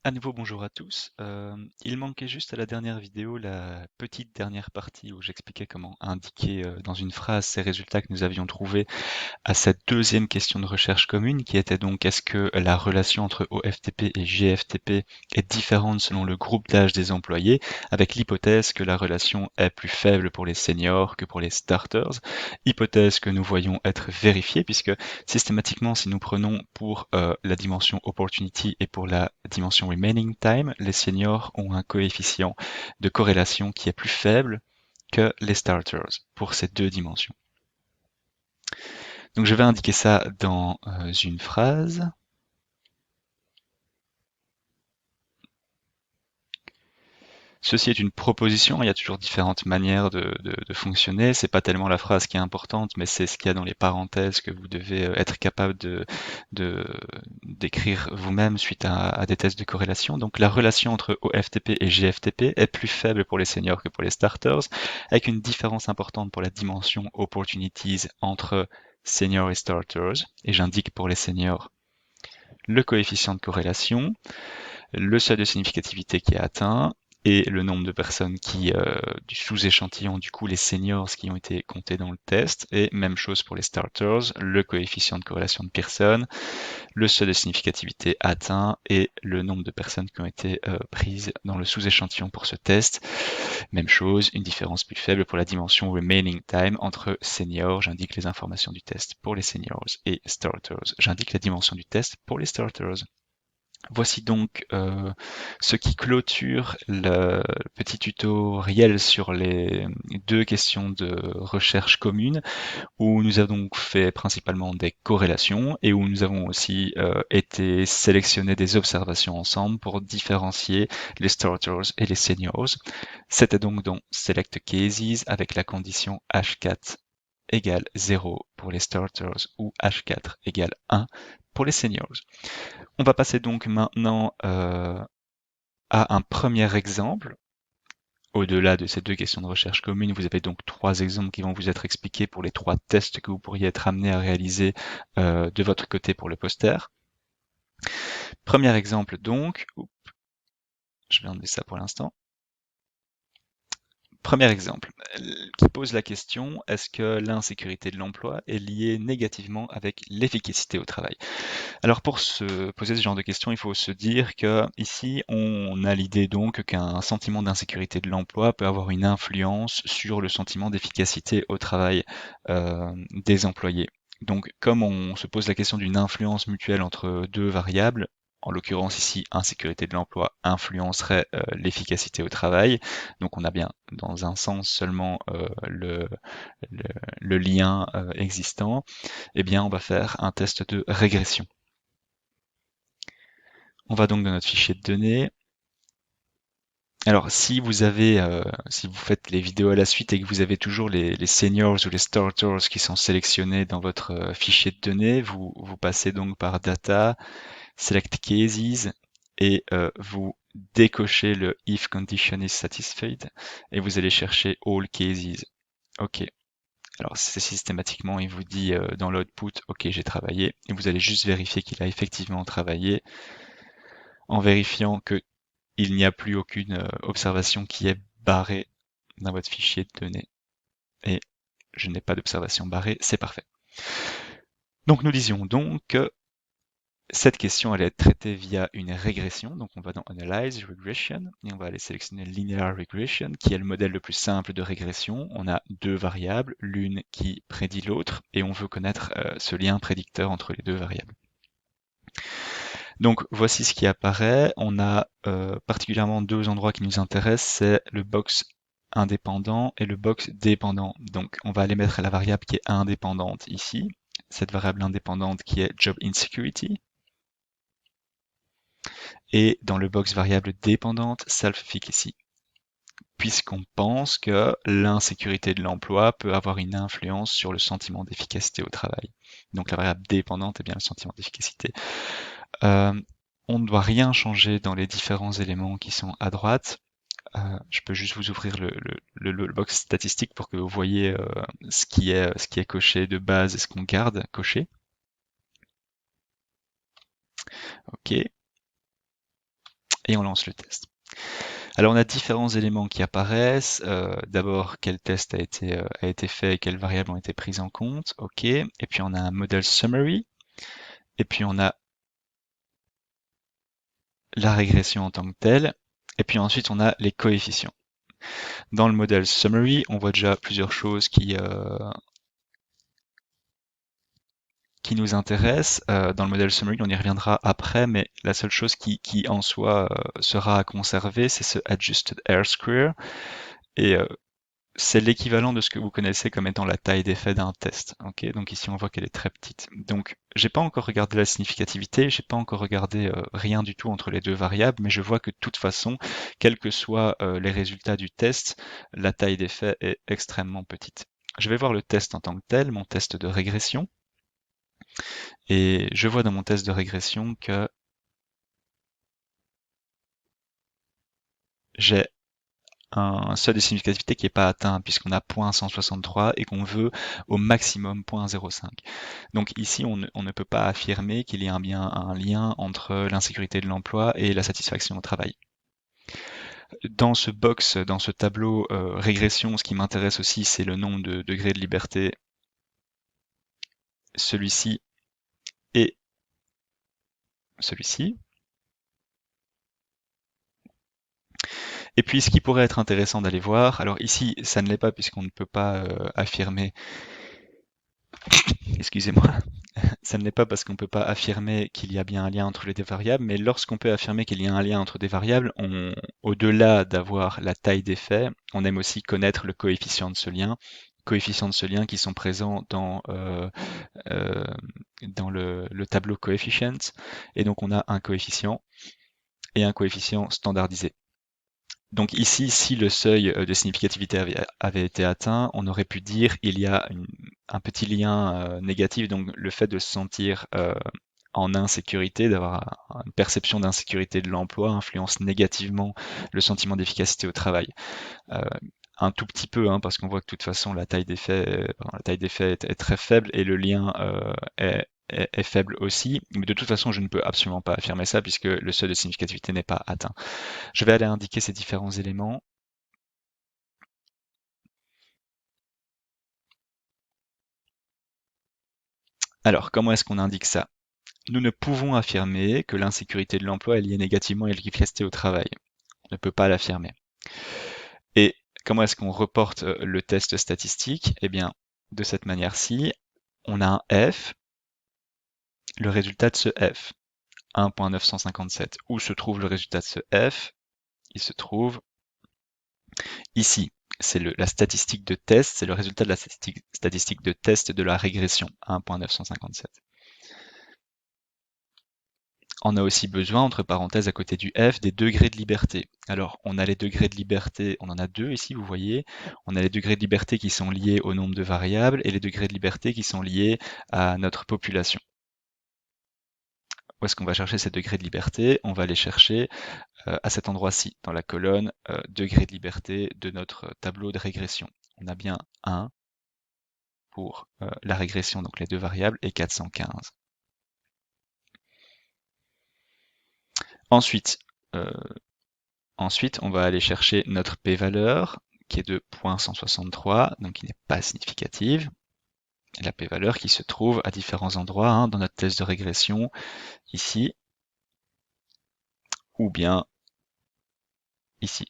À nouveau, bonjour à tous. Il manquait juste à la dernière vidéo la petite dernière partie où j'expliquais comment indiquer dans une phrase ces résultats que nous avions trouvés à cette deuxième question de recherche commune qui était donc est-ce que la relation entre OFTP et GFTP est différente selon le groupe d'âge des employés, avec l'hypothèse que la relation est plus faible pour les seniors que pour les starters, hypothèse que nous voyons être vérifiée puisque systématiquement si nous prenons pour la dimension opportunity et pour la dimension remaining time, les seniors ont un coefficient de corrélation qui est plus faible que les starters pour ces deux dimensions. Donc je vais indiquer ça dans une phrase. Ceci est une proposition, il y a toujours différentes manières de fonctionner. C'est pas tellement la phrase qui est importante, mais c'est ce qu'il y a dans les parenthèses que vous devez être capable de d'écrire vous-même suite à des tests de corrélation. Donc la relation entre OFTP et GFTP est plus faible pour les seniors que pour les starters, avec une différence importante pour la dimension opportunities entre seniors et starters. Et j'indique pour les seniors le coefficient de corrélation, le seuil de significativité qui est atteint et le nombre de personnes qui, du sous-échantillon, du coup les seniors qui ont été comptés dans le test, et même chose pour les starters, le coefficient de corrélation de Pearson, le seuil de significativité atteint et le nombre de personnes qui ont été prises dans le sous-échantillon pour ce test. Même chose, une différence plus faible pour la dimension remaining time entre seniors, j'indique les informations du test pour les seniors, et starters, j'indique la dimension du test pour les starters. Voici donc ce qui clôture le petit tutoriel sur les deux questions de recherche commune, où nous avons donc fait principalement des corrélations et où nous avons aussi été sélectionner des observations ensemble pour différencier les starters et les seniors. C'était donc dans Select Cases avec la condition H4 égale 0 pour les starters ou H4 égale 1 pour les seniors. On va passer donc maintenant à un premier exemple. Au-delà de ces deux questions de recherche commune, vous avez donc trois exemples qui vont vous être expliqués pour les trois tests que vous pourriez être amené à réaliser de votre côté pour le poster. Premier exemple donc, je vais enlever ça pour l'instant. Premier exemple qui pose la question, est-ce que l'insécurité de l'emploi est liée négativement avec l'efficacité au travail? Alors pour se poser ce genre de questions, il faut se dire que ici on a l'idée donc qu'un sentiment d'insécurité de l'emploi peut avoir une influence sur le sentiment d'efficacité au travail des employés. Donc comme on se pose la question d'une influence mutuelle entre deux variables, en l'occurrence ici, insécurité de l'emploi influencerait l'efficacité au travail. Donc on a bien dans un sens seulement le, le lien existant. Eh bien on va faire un test de régression. On va donc dans notre fichier de données. Alors, si vous avez, si vous faites les vidéos à la suite et que vous avez toujours les seniors ou les starters qui sont sélectionnés dans votre fichier de données, vous passez donc par Data, Select Cases et vous décochez le If Condition is Satisfied et vous allez chercher All Cases. OK. Alors, c'est systématiquement, il vous dit dans l'output, OK, j'ai travaillé, et vous allez juste vérifier qu'il a effectivement travaillé en vérifiant que il n'y a plus aucune observation qui est barrée dans votre fichier de données. Et je n'ai pas d'observation barrée, c'est parfait. Donc nous disions donc que cette question allait être traitée via une régression. Donc on va dans Analyze Regression et on va aller sélectionner Linear Regression, qui est le modèle le plus simple de régression. On a deux variables, l'une qui prédit l'autre, et on veut connaître ce lien prédicteur entre les deux variables. Donc voici ce qui apparaît. On a particulièrement deux endroits qui nous intéressent, c'est le box indépendant et le box dépendant. Donc on va aller mettre la variable qui est indépendante ici, cette variable indépendante qui est Job Insecurity, et dans le box variable dépendante Self-Efficacy, puisqu'on pense que l'insécurité de l'emploi peut avoir une influence sur le sentiment d'efficacité au travail. Donc la variable dépendante est bien le sentiment d'efficacité. On ne doit rien changer dans les différents éléments qui sont à droite. Je peux juste vous ouvrir le box statistique pour que vous voyez ce qui est coché de base et ce qu'on garde coché. OK. et on lance le test. Alors on a différents éléments qui apparaissent. D'abord, quel test a été fait et quelles variables ont été prises en compte. OK. Et puis on a un model summary. Et puis on a la régression en tant que telle. Et puis ensuite on a les coefficients. Dans le model summary, on voit déjà plusieurs choses qui nous intéressent. Dans le modèle summary, on y reviendra après, mais la seule chose qui en soi sera à conserver, c'est ce adjusted R square. Et c'est l'équivalent de ce que vous connaissez comme étant la taille d'effet d'un test. Okay, donc ici, on voit qu'elle est très petite. Donc, j'ai pas encore regardé la significativité, j'ai pas encore regardé rien du tout entre les deux variables, mais je vois que de toute façon, quels que soient les résultats du test, la taille d'effet est extrêmement petite. Je vais voir le test en tant que tel, mon test de régression. Et je vois dans mon test de régression que j'ai un seuil de significativité qui n'est pas atteint puisqu'on a 0.163 et qu'on veut au maximum 0.05. Donc ici, on ne peut pas affirmer qu'il y a bien un lien entre l'insécurité de l'emploi et la satisfaction au travail. Dans ce box, dans ce tableau régression, ce qui m'intéresse aussi, c'est le nombre de degrés de liberté. Celui-ci et celui-ci. Et puis, ce qui pourrait être intéressant d'aller voir, alors ici, ça ne l'est pas puisqu'on ne peut pas affirmer, excusez-moi, ça ne l'est pas parce qu'on ne peut pas affirmer qu'il y a bien un lien entre les deux variables, mais lorsqu'on peut affirmer qu'il y a un lien entre des variables, au-delà d'avoir la taille d'effet, on aime aussi connaître le coefficient de ce lien qui sont présents dans le tableau coefficients. Et donc, on a un coefficient et un coefficient standardisé. Donc ici, si le seuil de significativité avait été atteint, on aurait pu dire il y a un petit lien négatif, donc le fait de se sentir en insécurité, d'avoir une perception d'insécurité de l'emploi influence négativement le sentiment d'efficacité au travail. Un tout petit peu, hein, parce qu'on voit que de toute façon la taille d'effet est très faible et le lien est faible aussi, mais de toute façon je ne peux absolument pas affirmer ça puisque le seuil de significativité n'est pas atteint. Je vais aller indiquer ces différents éléments. Alors, comment est-ce qu'on indique ça? Nous ne pouvons affirmer que l'insécurité de l'emploi est liée négativement à l'efficacité au travail. On ne peut pas l'affirmer. Et comment est-ce qu'on reporte le test statistique? Eh bien, de cette manière-ci, on a un F, le résultat de ce F, 1.957. Où se trouve le résultat de ce F? Il se trouve ici. C'est la statistique de test, c'est le résultat de la statistique de test de la régression, 1.957. On a aussi besoin, entre parenthèses, à côté du F, des degrés de liberté. Alors, on a les degrés de liberté, on en a deux ici, vous voyez. On a les degrés de liberté qui sont liés au nombre de variables et les degrés de liberté qui sont liés à notre population. Où est-ce qu'on va chercher ces degrés de liberté? On va les chercher à cet endroit-ci, dans la colonne degrés de liberté de notre tableau de régression. On a bien 1 pour la régression, donc les deux variables, et 415. Ensuite, on va aller chercher notre p-valeur, qui est de 0.163, donc qui n'est pas significative. Et la p-valeur qui se trouve à différents endroits hein, dans notre test de régression, ici, ou bien ici.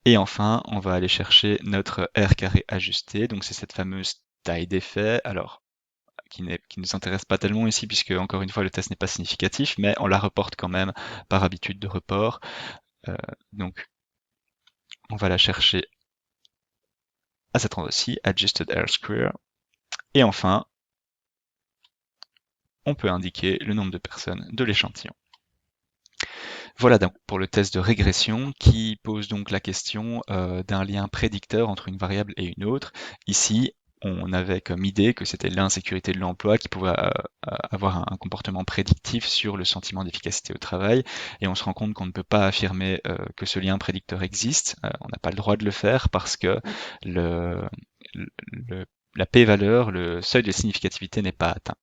Et enfin, on va aller chercher notre R carré ajusté, donc c'est cette fameuse taille d'effet, alors qui ne nous intéresse pas tellement ici, puisque encore une fois le test n'est pas significatif, mais on la reporte quand même par habitude de report. Donc on va la chercher à cet endroit-ci, Adjusted R Square. Et enfin, on peut indiquer le nombre de personnes de l'échantillon. Voilà donc pour le test de régression qui pose donc la question d'un lien prédicteur entre une variable et une autre. Ici, on avait comme idée que c'était l'insécurité de l'emploi qui pouvait avoir un comportement prédictif sur le sentiment d'efficacité au travail, et on se rend compte qu'on ne peut pas affirmer que ce lien prédicteur existe. On n'a pas le droit de le faire parce que la p-valeur, le seuil de significativité n'est pas atteint.